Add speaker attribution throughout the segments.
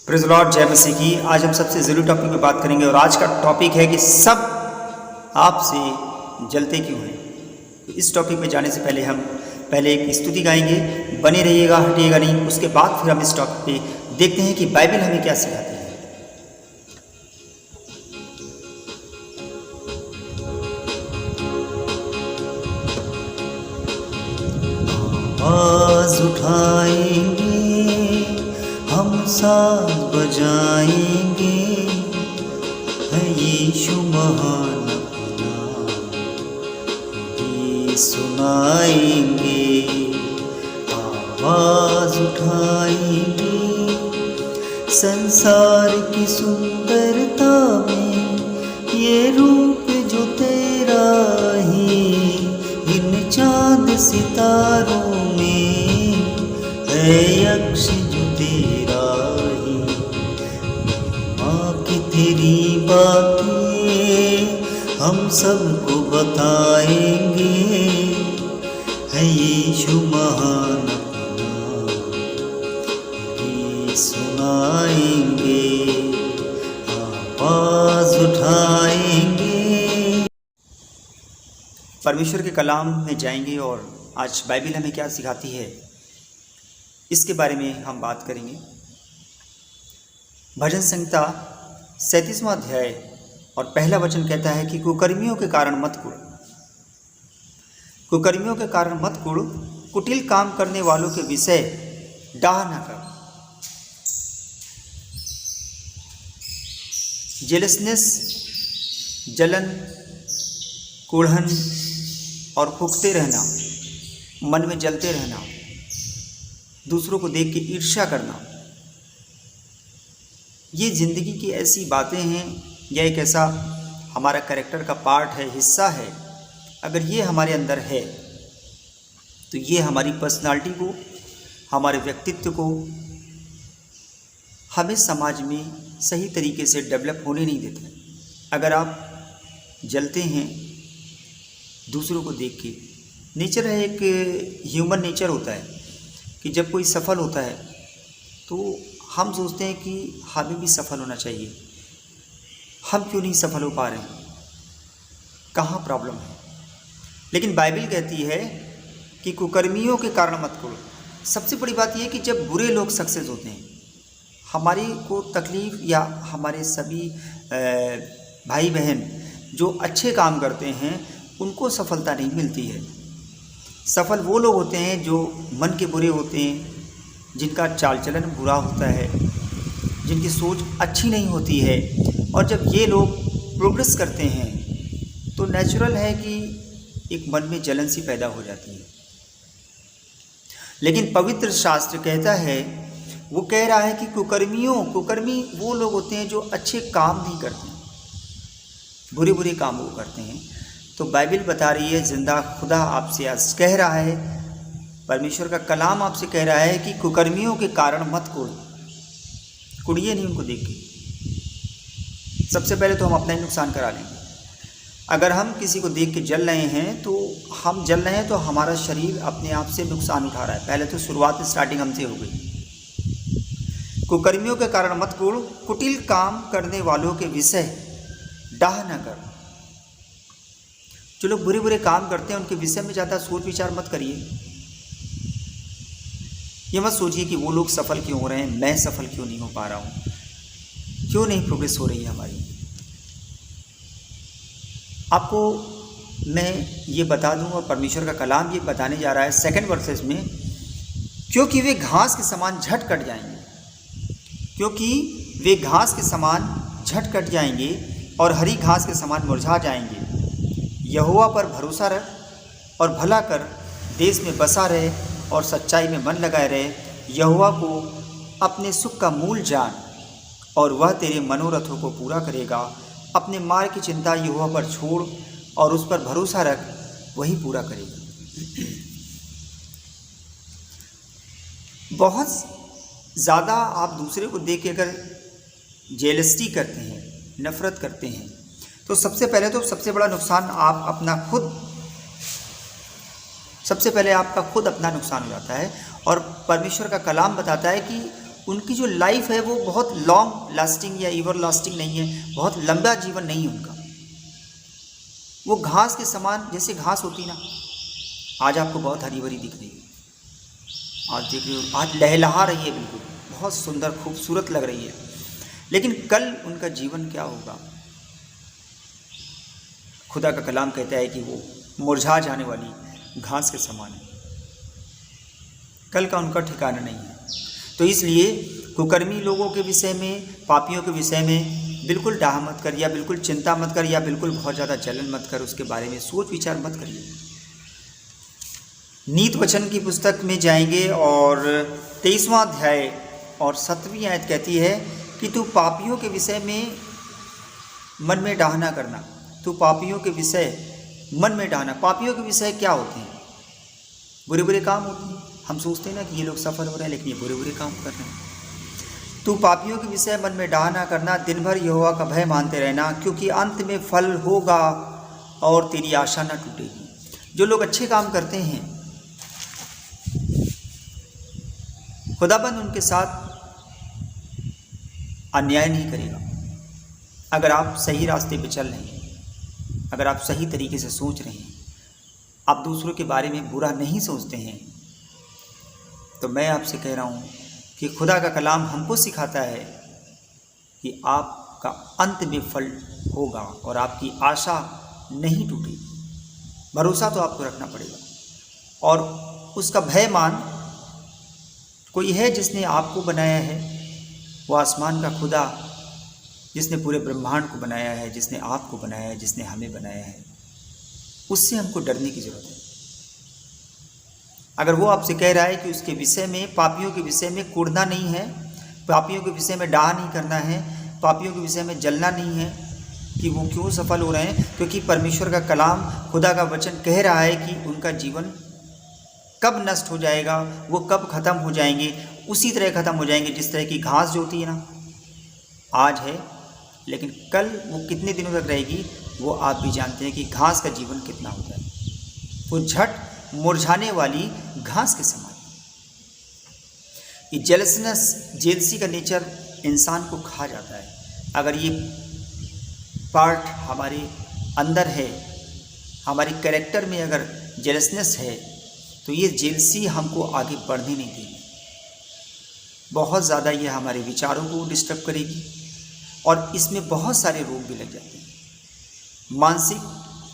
Speaker 1: Praise Lord, जय मसीह की। आज हम सबसे ज़रूरी टॉपिक पे बात करेंगे और आज का टॉपिक है कि सब आपसे जलते क्यों हैं। तो इस टॉपिक पे जाने से पहले हम एक स्तुति गाएंगे। बने रहिएगा, हटिएगा नहीं। उसके बाद फिर हम इस टॉपिक पे देखते हैं कि बाइबल हमें क्या सिखाती है। आवाज़ उठाएंगे, हम साथ बजाएंगे, है यीशु महान अपना गीत सुनाएंगे। आवाज़ उठाएंगे, संसार की सुंदरता में ये रूप जो तेरा ही, इन चांद सितारों में है यक्ष जो तेरा ही। माँ की तेरी बातें हम सबको बताएंगे, है यीशु महान अपना गीत सुनाएंगे, आवाज़ उठाएंगे। परमेश्वर के कलाम में जाएंगे और आज बाइबल हमें क्या सिखाती है इसके बारे में हम बात करेंगे। भजन संहिता 37वां अध्याय और पहला वचन कहता है कि कुकर्मियों के कारण मत कुढ़, कुकर्मियों के कारण मत कुढ़, कुटिल काम करने वालों के विषय डाह न कर। जेलसनेस, जलन, कुढ़न और फूंकते रहना, मन में जलते रहना, दूसरों को देख के ईर्ष्या करना, ये ज़िंदगी की ऐसी बातें हैं, यह एक ऐसा हमारा कैरेक्टर का पार्ट है, हिस्सा है। अगर ये हमारे अंदर है तो ये हमारी पर्सनालिटी को, हमारे व्यक्तित्व को हमें समाज में सही तरीके से डेवलप होने नहीं देते। अगर आप जलते हैं दूसरों को देख के, नेचर है, एक ह्यूमन नेचर होता है कि जब कोई सफल होता है तो हम सोचते हैं कि हमें भी सफल होना चाहिए। हम क्यों नहीं सफल हो पा रहे हैं, कहाँ प्रॉब्लम है। लेकिन बाइबल कहती है कि कुकर्मियों के कारण मत कुढ़। सबसे बड़ी बात यह है कि जब बुरे लोग सक्सेस होते हैं, हमारी को तकलीफ़, या हमारे सभी भाई बहन जो अच्छे काम करते हैं उनको सफलता नहीं मिलती है। सफल वो लोग होते हैं जो मन के बुरे होते हैं, जिनका चाल चलन बुरा होता है, जिनकी सोच अच्छी नहीं होती है। और जब ये लोग प्रोग्रेस करते हैं तो नेचुरल है कि एक मन में जलन सी पैदा हो जाती है। लेकिन पवित्र शास्त्र कहता है, वो कह रहा है कि कुकर्मी वो लोग होते हैं जो अच्छे काम नहीं करते, बुरे बुरे काम वो करते हैं। तो बाइबल बता रही है, जिंदा खुदा आपसे आज कह रहा है, परमेश्वर का कलाम आपसे कह रहा है कि कुकर्मियों के कारण मत कुढ़िए नहीं उनको देख के। सबसे पहले तो हम अपना ही नुकसान करा लेंगे। अगर हम किसी को देख के जल रहे हैं तो हम जल रहे हैं तो हमारा शरीर अपने आप से नुकसान उठा रहा है। पहले तो शुरुआत स्टार्टिंग हमसे हो गई। कुकर्मियों के कारण मत कुढ़, कुटिल काम करने वालों के विषय डाह न कर। जो लोग बुरे बुरे काम करते हैं उनके विषय में ज़्यादा सोच विचार मत करिए। ये मत सोचिए कि वो लोग सफल क्यों हो रहे हैं, मैं सफल क्यों नहीं हो पा रहा हूँ, क्यों नहीं प्रोग्रेस हो रही है हमारी। आपको मैं ये बता दूं, और परमेश्वर का कलाम ये बताने जा रहा है 2 वर्सेस में, क्योंकि वे घास के समान झट कट जाएंगे, क्योंकि वे घास के समान झट कट जाएंगे और हरी घास के समान मुरझा जाएंगे। यहोवा पर भरोसा रख और भला कर, देश में बसा रहे और सच्चाई में मन लगाए रहे। यहोवा को अपने सुख का मूल जान और वह तेरे मनोरथों को पूरा करेगा। अपने मार्ग की चिंता यहोवा पर छोड़ और उस पर भरोसा रख, वही पूरा करेगा। बहुत ज़्यादा आप दूसरे को देख के अगर जेलसी करते हैं, नफरत करते हैं, तो सबसे बड़ा नुकसान आप अपना खुद सबसे पहले आपका खुद अपना नुकसान हो जाता है। और परमेश्वर का कलाम बताता है कि उनकी जो लाइफ है वो बहुत लॉन्ग लास्टिंग या एवर लास्टिंग नहीं है, बहुत लंबा जीवन नहीं है उनका। वो घास के समान, जैसे घास होती ना, आज आपको बहुत हरी भरी दिख रही है, आज देख रही हो, आज लहलहा रही है, बिल्कुल बहुत सुंदर खूबसूरत लग रही है, लेकिन कल उनका जीवन क्या होगा? खुदा का कलाम कहता है कि वो मुरझा जाने वाली घास के समान है, कल का उनका ठिकाना नहीं है। तो इसलिए कुकर्मी लोगों के विषय में, पापियों के विषय में बिल्कुल डाह मत कर, या बिल्कुल चिंता मत कर, या बिल्कुल बहुत ज़्यादा जलन मत कर, उसके बारे में सोच विचार मत करिए। नीत वचन की पुस्तक में जाएंगे और 23वां अध्याय और 7वीं आयत कहती है कि तू पापियों के विषय में मन में डाह ना करना। तू पापियों के विषय मन में डाहना। पापियों के विषय क्या होते हैं? बुरे बुरे काम होते हैं। हम सोचते हैं ना कि ये लोग सफल हो रहे हैं, लेकिन ये बुरे बुरे काम कर रहे हैं। तू पापियों के विषय मन में डाह ना करना, दिन भर यहोवा का भय मानते रहना, क्योंकि अंत में फल होगा और तेरी आशा न टूटेगी। जो लोग अच्छे काम करते हैं, खुदाबंद उनके साथ अन्याय नहीं करेगा। अगर आप सही रास्ते पे चल रहे हैं, अगर आप सही तरीके से सोच रहे हैं, आप दूसरों के बारे में बुरा नहीं सोचते हैं, तो मैं आपसे कह रहा हूँ कि खुदा का कलाम हमको सिखाता है कि आपका अंत में फल होगा और आपकी आशा नहीं टूटेगी। भरोसा तो आपको रखना पड़ेगा और उसका भय मान। कोई है जिसने आपको बनाया है, वो आसमान का खुदा जिसने पूरे ब्रह्मांड को बनाया है, जिसने आपको बनाया है, जिसने हमें बनाया है, उससे हमको डरने की ज़रूरत है। अगर वो आपसे कह रहा है कि उसके विषय में, पापियों के विषय में कुढ़ना नहीं है, पापियों के विषय में डाह नहीं करना है, पापियों के विषय में जलना नहीं है कि वो क्यों सफल हो रहे हैं, क्योंकि परमेश्वर का कलाम, खुदा का वचन कह रहा है कि उनका जीवन कब नष्ट हो जाएगा, वो कब ख़त्म हो जाएंगे, उसी तरह ख़त्म हो जाएंगे जिस तरह की घास जो होती है ना, आज है लेकिन कल वो कितने दिनों तक रहेगी वो आप भी जानते हैं कि घास का जीवन कितना होता है। वो झट मुरझाने वाली घास के समान। ये जेलसनेस, जेलसी का नेचर इंसान को खा जाता है। अगर ये पार्ट हमारे अंदर है, हमारे कैरेक्टर में अगर जेलसनेस है, तो ये जेलसी हमको आगे बढ़ने नहीं देगी। बहुत ज़्यादा ये हमारे विचारों को डिस्टर्ब करेगी और इसमें बहुत सारे रोग भी लग जाते हैं। मानसिक,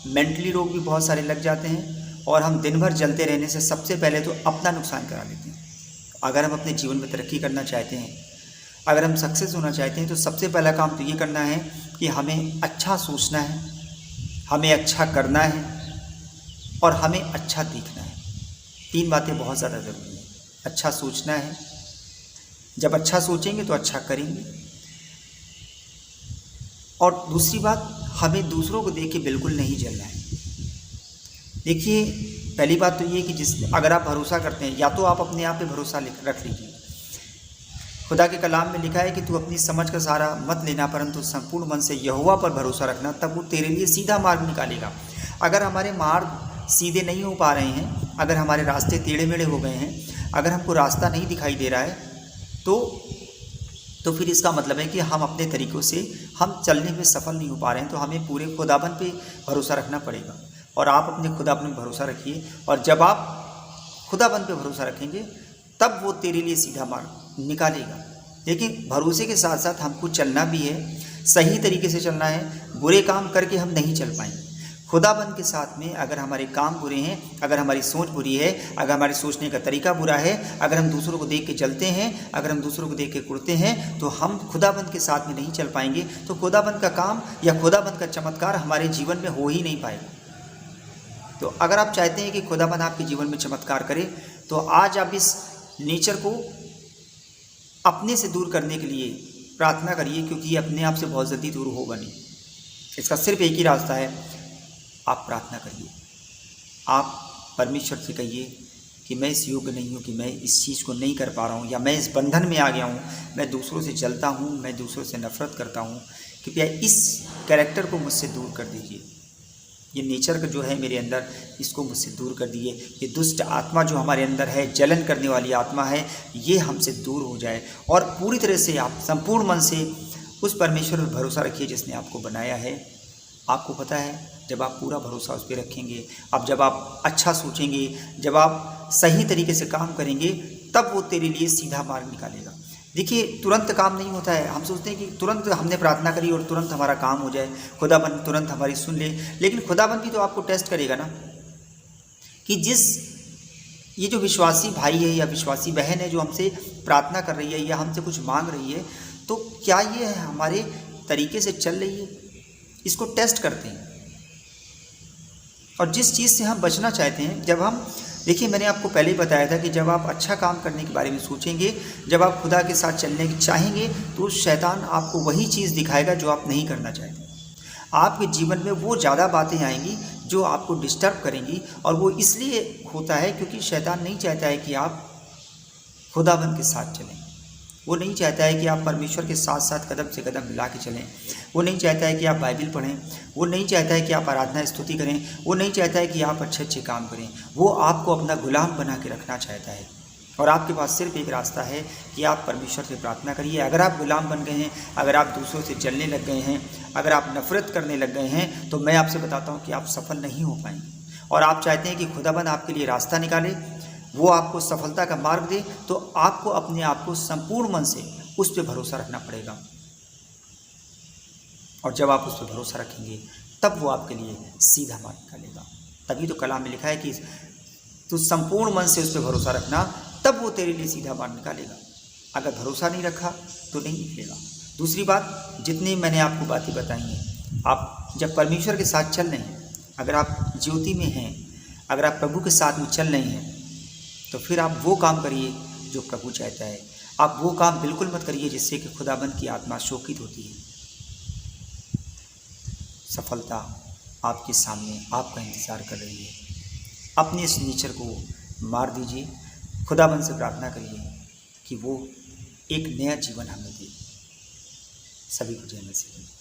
Speaker 1: मेंटली रोग भी बहुत सारे लग जाते हैं और हम दिन भर जलते रहने से सबसे पहले तो अपना नुकसान करा लेते हैं। अगर हम अपने जीवन में तरक्की करना चाहते हैं, अगर हम सक्सेस होना चाहते हैं, तो सबसे पहला काम तो ये करना है कि हमें अच्छा सोचना है, हमें अच्छा करना है और हमें अच्छा दिखना है। 3 बातें बहुत ज़्यादा ज़रूरी हैं। अच्छा सोचना है, जब अच्छा सोचेंगे तो अच्छा करेंगे, और दूसरी बात, हमें दूसरों को देख के बिल्कुल नहीं जलना है। देखिए, पहली बात तो ये कि अगर आप भरोसा करते हैं, या तो आप अपने आप पे भरोसा रख लीजिए। खुदा के कलाम में लिखा है कि तू अपनी समझ का सहारा मत लेना, परंतु संपूर्ण मन से यहोवा पर भरोसा रखना, तब वो तेरे लिए सीधा मार्ग निकालेगा। अगर हमारे मार्ग सीधे नहीं हो पा रहे हैं, अगर हमारे रास्ते टेढ़े मेढ़े हो गए हैं, अगर हमको रास्ता नहीं दिखाई दे रहा है, तो फिर इसका मतलब है कि हम अपने तरीक़ों से हम चलने में सफल नहीं हो पा रहे हैं। तो हमें पूरे खुदाबंद पे भरोसा रखना पड़ेगा। और आप अपने खुदाबंद पे भरोसा रखिए, और जब आप खुदाबंद पे भरोसा रखेंगे तब वो तेरे लिए सीधा मार्ग निकालेगा। लेकिन भरोसे के साथ साथ हमको चलना भी है, सही तरीके से चलना है। बुरे काम करके हम नहीं चल पाएंगे। खुदाबंद के साथ में अगर हमारे काम बुरे हैं, अगर हमारी सोच बुरी है, अगर हमारे सोचने का तरीका बुरा है, अगर हम दूसरों को देख के चलते हैं, अगर हम दूसरों को देख के कुड़ते हैं, तो हम खुदाबंद के साथ में नहीं चल पाएंगे। तो खुदाबंद का काम या खुदाबंद का चमत्कार हमारे जीवन में हो ही नहीं पाएगा। तो अगर आप चाहते हैं कि खुदाबंद आपके जीवन में चमत्कार करे, तो आज आप इस नेचर को अपने से दूर करने के लिए प्रार्थना करिए, क्योंकि ये अपने आप से बहुत जल्दी दूर होगा नहीं। इसका सिर्फ एक ही रास्ता है, आप प्रार्थना करिए। आप परमेश्वर से कहिए कि मैं इस योग्य नहीं हूँ, कि मैं इस चीज़ को नहीं कर पा रहा हूँ, या मैं इस बंधन में आ गया हूँ, मैं दूसरों से जलता हूँ, मैं दूसरों से नफरत करता हूँ। कृपया इस कैरेक्टर को मुझसे दूर कर दीजिए। ये नेचर का जो है मेरे अंदर, इसको मुझसे दूर कर दिए। ये दुष्ट आत्मा जो हमारे अंदर है, जलन करने वाली आत्मा है, ये हमसे दूर हो जाए और पूरी तरह से आप संपूर्ण मन से उस परमेश्वर पर भरोसा रखिए जिसने आपको बनाया है। आपको पता है जब आप पूरा भरोसा उस पर रखेंगे, अब जब आप अच्छा सोचेंगे, जब आप सही तरीके से काम करेंगे, तब वो तेरे लिए सीधा मार्ग निकालेगा। देखिए, तुरंत काम नहीं होता है। हम सोचते हैं कि तुरंत हमने प्रार्थना करी और तुरंत हमारा काम हो जाए, खुदाबंद तुरंत हमारी सुन ले। लेकिन खुदाबंद भी तो आपको टेस्ट करेगा ना, कि ये जो विश्वासी भाई है या विश्वासी बहन है जो हमसे प्रार्थना कर रही है या हमसे कुछ मांग रही है, तो क्या ये हमारे तरीके से चल रही है, इसको टेस्ट करते हैं। और जिस चीज़ से हम बचना चाहते हैं, जब हम देखिए, मैंने आपको पहले ही बताया था कि जब आप अच्छा काम करने के बारे में सोचेंगे, जब आप खुदा के साथ चलने की चाहेंगे, तो शैतान आपको वही चीज़ दिखाएगा जो आप नहीं करना चाहते। आपके जीवन में वो ज़्यादा बातें आएंगी जो आपको डिस्टर्ब करेंगी, और वो इसलिए होता है क्योंकि शैतान नहीं चाहता है कि आप खुदाबंद के साथ चलें। वो नहीं चाहता है कि आप परमेश्वर के साथ साथ कदम से कदम मिला के चलें। वो नहीं चाहता है कि आप बाइबल पढ़ें। वो नहीं चाहता है कि आप आराधना स्तुति करें। वो नहीं चाहता है कि आप अच्छे अच्छे काम करें। वो आपको अपना गुलाम बना के रखना चाहता है। और आपके पास सिर्फ एक रास्ता है कि आप परमेश्वर से प्रार्थना करिए। अगर आप गुलाम बन गए हैं, अगर आप दूसरों से जलने लग गए हैं, अगर आप नफरत करने लग गए हैं, तो मैं आपसे बताता हूँ कि आप सफल नहीं हो पाएंगे। और आप चाहते हैं कि खुदाबंद आपके लिए रास्ता निकाले, वो आपको सफलता का मार्ग दे, तो आपको अपने आप को संपूर्ण मन से उस पर भरोसा रखना पड़ेगा। और जब आप उस पर भरोसा रखेंगे, तब वो आपके लिए सीधा मार्ग निकालेगा। तभी तो कलाम में लिखा है कि तू संपूर्ण मन से उस पर भरोसा रखना, तब वो तेरे लिए सीधा मार्ग निकालेगा। अगर भरोसा नहीं रखा तो नहीं निकलेगा। दूसरी बात, जितनी मैंने आपको बातें बताई हैं, आप जब परमेश्वर के साथ चल रहे हैं, अगर आप ज्योति में हैं, अगर आप प्रभु के साथ में चल रहे हैं, तो फिर आप वो काम करिए जो प्रभु चाहता है। आप वो काम बिल्कुल मत करिए जिससे कि खुदाबंद की आत्मा शोकित होती है। सफलता आपके सामने आपका इंतज़ार कर रही है। अपने इस नेचर को मार दीजिए। खुदाबंद से प्रार्थना करिए कि वो एक नया जीवन हमें दे। सभी को जय मसीह।